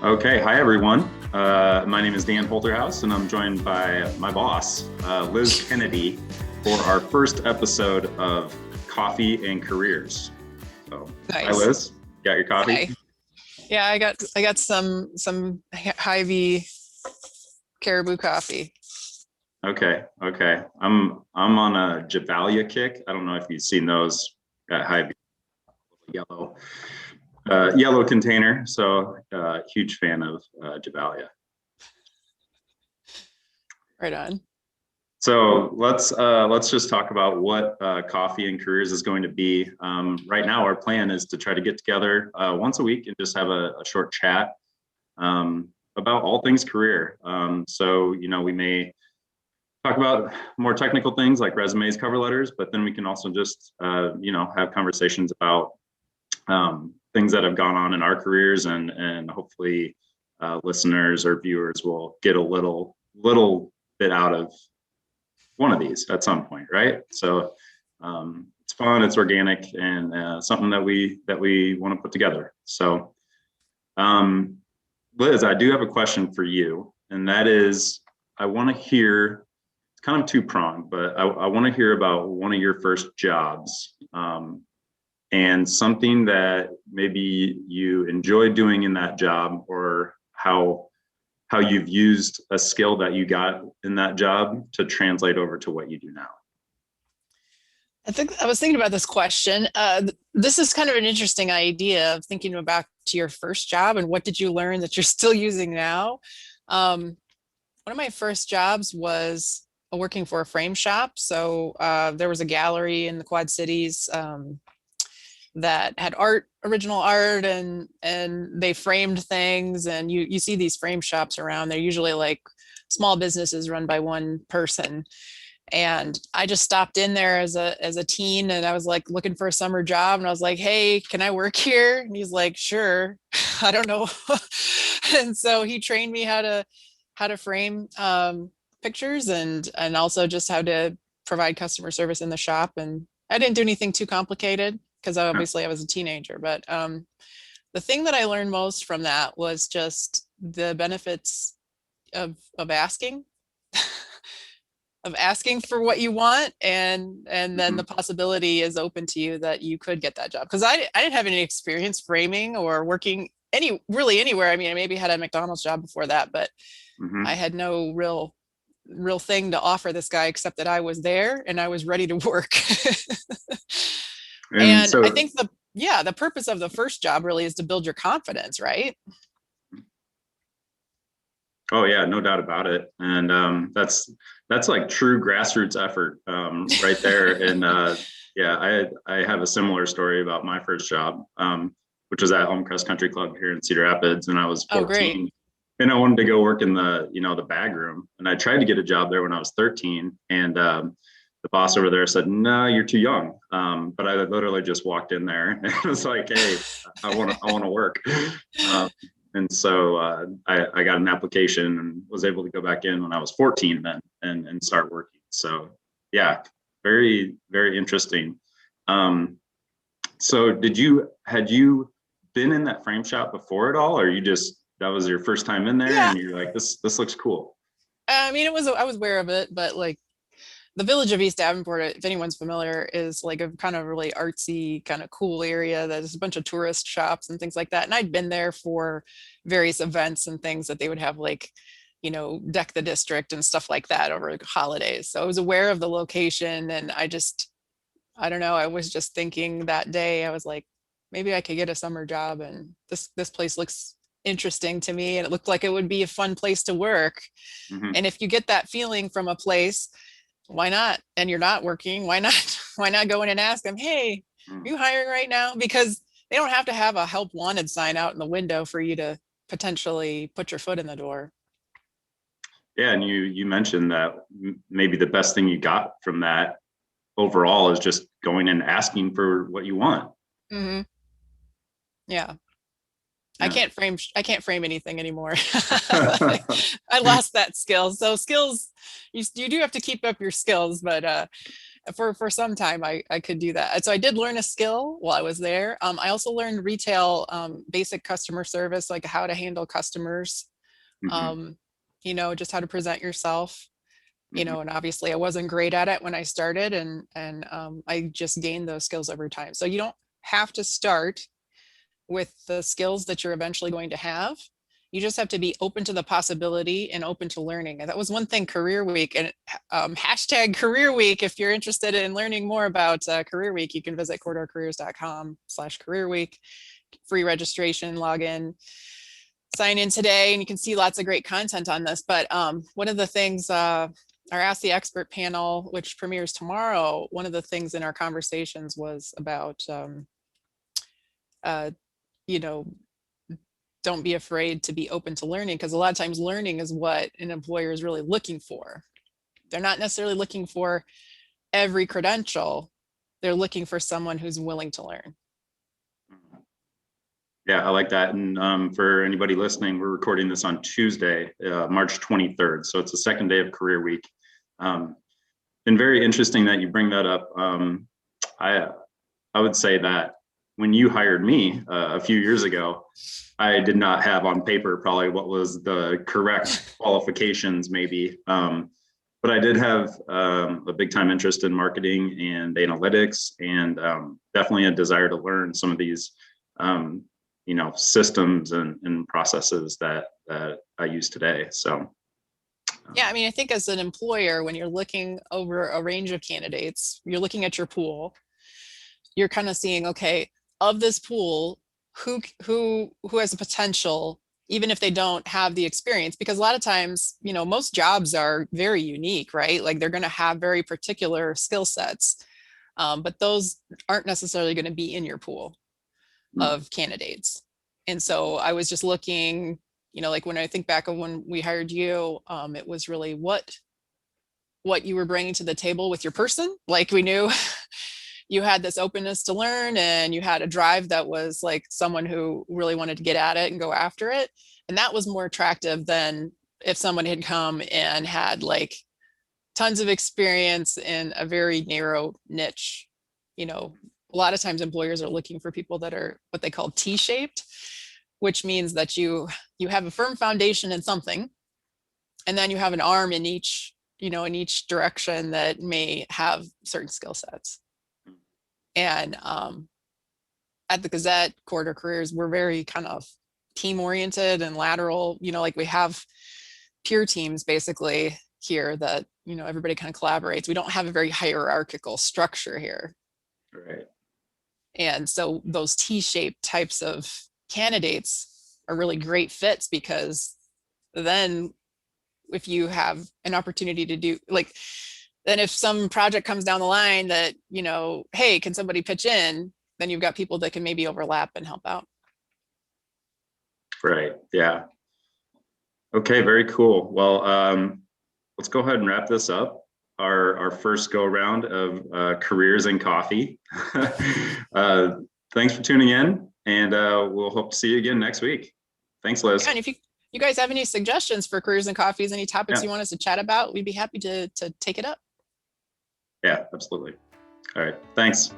Okay, hi everyone. My name is Dan Holterhouse, and I'm joined by my boss, Liz Kennedy, for our first episode of Coffee and Careers. So, hi Nice. Liz, got your coffee? Hi. Yeah, I got some Hy-Vee caribou coffee. Okay. I'm on a Javalia kick. I don't know if you've seen those at high yellow yellow container. So, huge fan of Javalia. Right on. So let's just talk about what Coffee and Careers is going to be. Right now, our plan is to try to get together once a week and just have a short chat about all things career. So we may talk about more technical things like resumes, cover letters, but then we can also just have conversations about things that have gone on in our careers, and hopefully listeners or viewers will get a little bit out of one of these at some point, right? So it's fun, it's organic, and something that we want to put together. So, Liz, I do have a question for you, and that is, I want to hear. It's kind of two pronged, but I want to hear about one of your first jobs, and something that maybe you enjoy doing in that job, or how you've used a skill that you got in that job to translate over to what you do now. I think I was thinking about this question. This is kind of an interesting idea of thinking about to your first job and what did you learn that you're still using now. One of my first jobs was working for a frame shop. So there was a gallery in the Quad Cities that had original art, and they framed things. And you see these frame shops around. They're usually like small businesses run by one person. And I just stopped in there as a teen, and I was like looking for a summer job, and I was like, "Hey, can I work here?" And he's like, "Sure." I don't know. And so he trained me how to frame pictures, and also just how to provide customer service in the shop. And I didn't do anything too complicated because obviously I was a teenager. But the thing that I learned most from that was just the benefits of asking of asking for what you want, and then Mm-hmm. the possibility is open to you that you could get that job. Because I didn't have any experience framing or working really anywhere. I mean, I maybe had a McDonald's job before that, but I Mm-hmm. had no real thing to offer this guy except that I was there and I was ready to work. And And I so, think the purpose of the first job really is to build your confidence, right? oh yeah, no doubt about it. And that's like true grassroots effort, right there. And yeah, I have a similar story about my first job, which was at Homecrest Country Club here in Cedar Rapids, and I was Oh, great. 14. And I wanted to go work in the bag room, and I tried to get a job there when I was 13, and the boss over there said, "No, you're too young." But I literally just walked in there and it was like, "Hey, I want to work." Um, and so I got an application and was able to go back in when I was 14 then, and start working. So yeah, very, very interesting. Um, so had you been in that frame shop before at all, or you just, that was your first time in there Yeah. and you're like, this looks cool? I mean, I was aware of it, but like the village of East Davenport, if anyone's familiar, is like a kind of really artsy, kind of cool area. There's a bunch of tourist shops and things like that. And I'd been there for various events and things that they would have, like, deck the district and stuff like that over holidays. So I was aware of the location, and I don't know, I was just thinking that day, I was like, maybe I could get a summer job, and this place looks interesting to me, and it looked like it would be a fun place to work. Mm-hmm. And if you get that feeling from a place, why not? And you're not working, why not? Why not go in and ask them, hey, are you hiring right now? Because they don't have to have a help wanted sign out in the window for you to potentially put your foot in the door. Yeah, and you mentioned that maybe the best thing you got from that overall is just going and asking for what you want. Hmm. Yeah. Yeah. I can't frame anything anymore. I lost that skill. So skills, you do have to keep up your skills, but for some time I could do that. And so I did learn a skill while I was there. I also learned retail, basic customer service, like how to handle customers, Mhm, um, just how to present yourself, mhm. and obviously I wasn't great at it when I started, and I just gained those skills over time. So you don't have to start with the skills that you're eventually going to have. You just have to be open to the possibility and open to learning. And that was one thing Career Week, and hashtag Career Week. If you're interested in learning more about Career Week, you can visit corridorcareers.com/Career Week. Free registration, log in, sign in today, and you can see lots of great content on this. But one of the things, our Ask the Expert panel, which premieres tomorrow, one of the things in our conversations was about, uh, you know, don't be afraid to be open to learning, because a lot of times learning is what an employer is really looking for. They're not necessarily looking for every credential. They're looking for someone who's willing to learn. Yeah, I like that. And for anybody listening, we're recording this on Tuesday, March 23rd. So it's the second day of Career Week. Been very interesting that you bring that up. I I would say that when you hired me a few years ago, I did not have on paper probably what was the correct qualifications, maybe. But I did have a big time interest in marketing and analytics, and definitely a desire to learn some of these, systems and processes that I use today. So, Yeah, I mean, I think as an employer, when you're looking over a range of candidates, you're looking at your pool, you're kind of seeing, okay, of this pool, who has the potential, even if they don't have the experience, because a lot of times, most jobs are very unique, right? Like they're going to have very particular skill sets, but those aren't necessarily going to be in your pool of candidates. And so I was just looking, like when I think back of when we hired you, it was really what you were bringing to the table with your person. Like we knew you had this openness to learn, and you had a drive that was like someone who really wanted to get at it and go after it. And that was more attractive than if someone had come and had like tons of experience in a very narrow niche. A lot of times employers are looking for people that are what they call T-shaped, which means that you have a firm foundation in something, and then you have an arm in each direction that may have certain skill sets. And at the Gazette, Corridor Careers, we're very kind of team oriented and lateral, like we have peer teams basically here that, everybody kind of collaborates. We don't have a very hierarchical structure here. right. And so those T-shaped types of candidates are really great fits, because then if you have an opportunity to do like, then if some project comes down the line that, hey, can somebody pitch in? Then you've got people that can maybe overlap and help out. Right. Yeah. Okay. Very cool. Well, let's go ahead and wrap this up. Our first go round of careers in coffee. Thanks for tuning in, and we'll hope to see you again next week. Thanks, Liz. Yeah, and if you guys have any suggestions for careers and coffees, any topics you want us to chat about, we'd be happy to take it up. Yeah, absolutely. All right. Thanks.